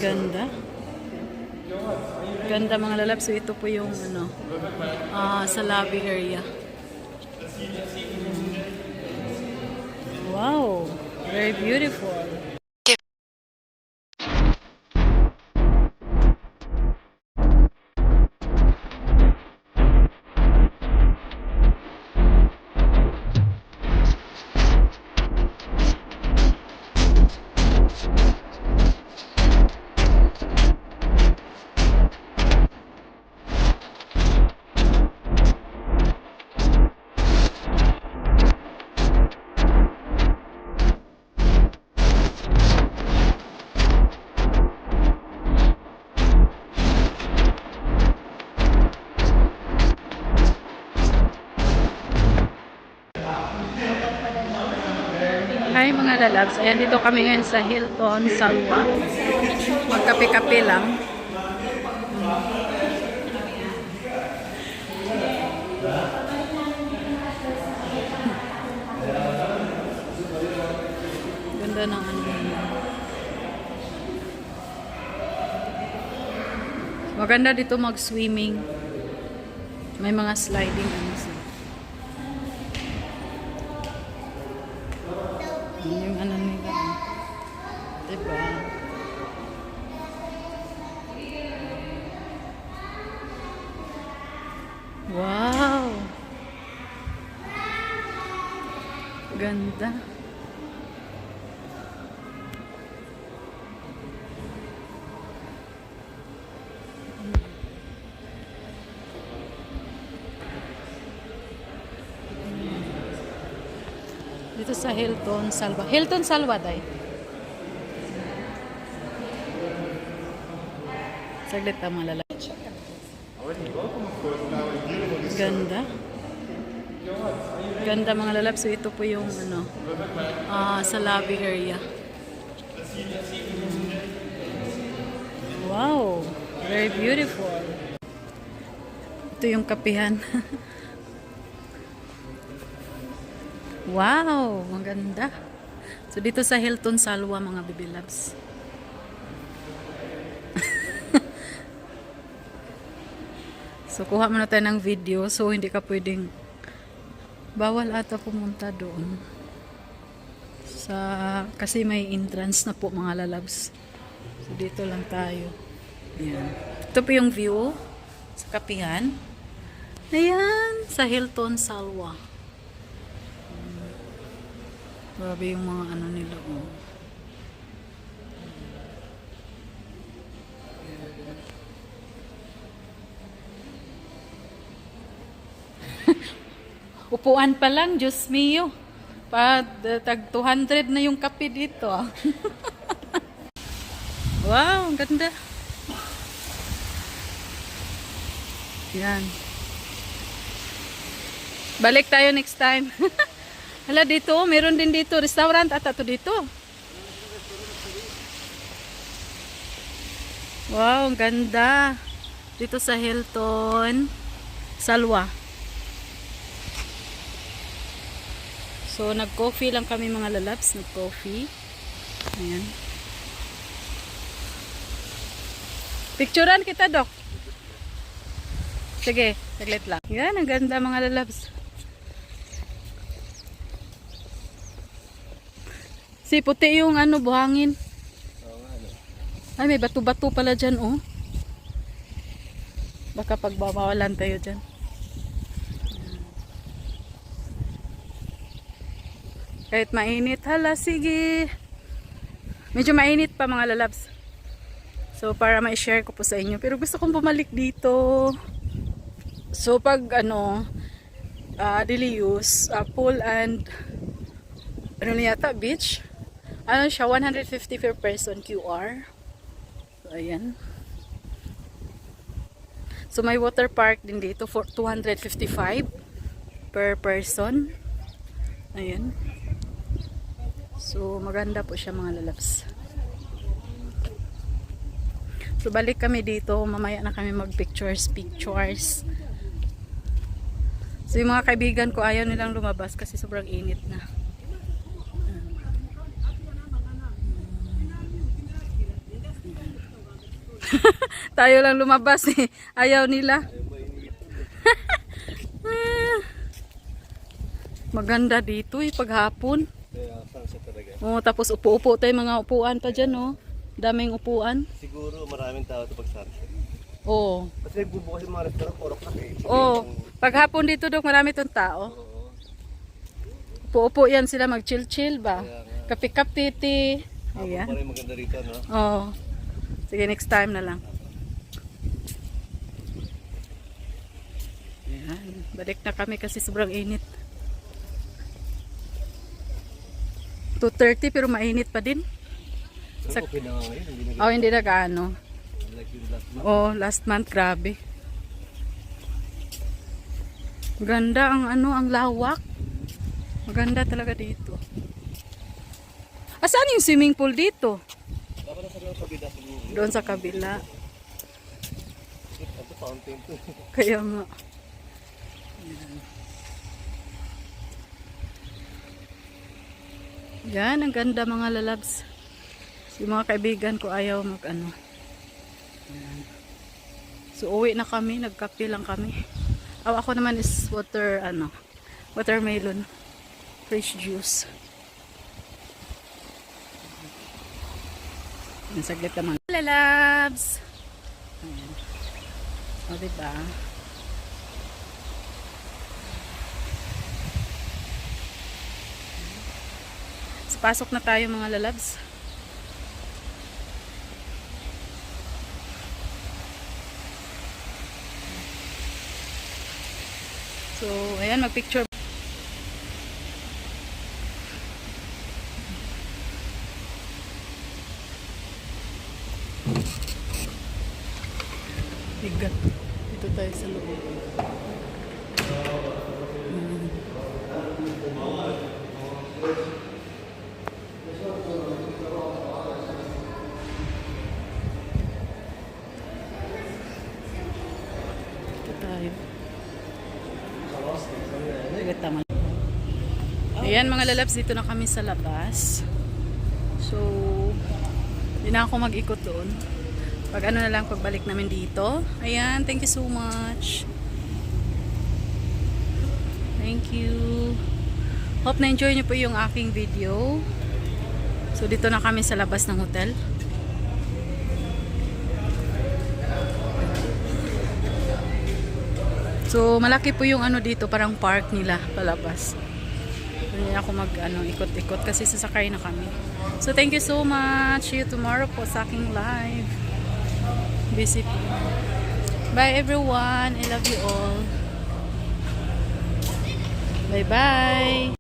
Ganda. Ganda mga lalab. So ito po yung ano, sa lobby area. Wow, very beautiful. Hi mga lalabs, ayan dito kami ngayon sa Hilton Salwa. Magkape-kape lang. Ganda ng ano. Maganda dito mag-swimming. May mga sliding ano sila. Yung ano nila. Diba? Wow! Ganda. Dito sa Hilton Salwa. Hilton Salwa, day. Saglit na mga lalaki. Ganda. Ganda mga lalab. So ito po yung ano, sa lobby area. Wow, very beautiful. Ito yung kapihan. Wow, maganda. So dito sa Hilton Salwa mga baby loves. So kuha muna tayo ng video. So hindi ka pwedeng, bawal ata pumunta doon. Kasi may entrance na po mga lalabs. So dito lang tayo. Ayan. Ito po yung view sa kapihan. Ayan, sa Hilton Salwa. Grabe yung mga ano nila, oh. Upuan pa lang, Diyos mio. Tag 200 na yung kape dito, ah. Wow, ang ganda. Yan. Balik tayo next time. Hala, dito, meron din dito restaurant at ato dito. Wow, ang ganda. Dito sa Hilton Salwa. So, nag-coffee lang kami mga lalabs. Nag-coffee. Ayan. Picturean kita, Dok. Sige, saglit lang. Yan, ang ganda mga lalabs. Si puti yung ano, buhangin. Ay, may bato-bato pala dyan, oh. Baka pagbabawalan tayo dyan. Kahit mainit, hala, sige. Medyo mainit pa mga lalabs. So, para ma-share ko po sa inyo. Pero gusto kong bumalik dito. So, pag ano, daily use, pool and ano na yata, beach. Ano siya, 150 per person QR. So, ayan. So, may water park din dito for 255 per person. Ayan. So, maganda po siya mga lalabs. So, balik kami dito. Mamaya na kami mag-pictures. So, yung mga kaibigan ko ayaw nilang lumabas kasi sobrang init na. Tayo lang lumabas eh. Ayaw nila. Maganda dito eh paghapon. Kaya sunset talaga. Oh, tapos upo-upo tayo, mga upuan pa dyan oh. Daming upuan. Siguro maraming tao ito pag sunset. Oh. Kasi nagbubukas yung mga restaurant, 4 o'clock eh. Oh, paghapon dito Dok, marami tong tao. Oo. Upo-upo yan sila, mag-chill-chill ba? Kaya nga. Kape-kape, tea. Hapon Ayan. pa rin maganda rito, no? Oh. Sige, next time na lang. Ayan. Balik na kami kasi sobrang init. 2:30 pero mainit pa din. Pero okay na nga ngayon, hindi na Oh, hindi na gaano. like yung last month. Oh, last month, grabe. Ganda ang ang lawak. Maganda talaga dito. Saan yung swimming pool dito? Dapat na sa mga kabila siguro. Doon sa kabila. Ito fountain to. Kaya nga. Yan, ang ganda mga lalabs. Yung mga kaibigan ko ayaw mag-ano. Yan. So, uwi na kami. Nagkape lang kami. Oh, ako naman is watermelon. Fresh juice. Yan, saglit naman. Lalabs! Ayan. O, diba? So, pasok na tayo mga lalabs. So, ayan, mag-picture. Bigat. Dito tayo sa loob. Dito tayo. Bigat naman. Ayan mga lalabs, dito na kami sa labas. So, hindi na ako mag-ikot doon. Pag ano na lang, pagbalik namin dito. Ayan, thank you so much. Thank you. Hope na-enjoy nyo po yung aking video. So, dito na kami sa labas ng hotel. So, malaki po yung ano dito, parang park nila, palabas. Hindi ako ikot-ikot kasi sasakay na kami. So, thank you so much. See you tomorrow po sa aking live. Busy po. Bye everyone. I love you all. Bye-bye.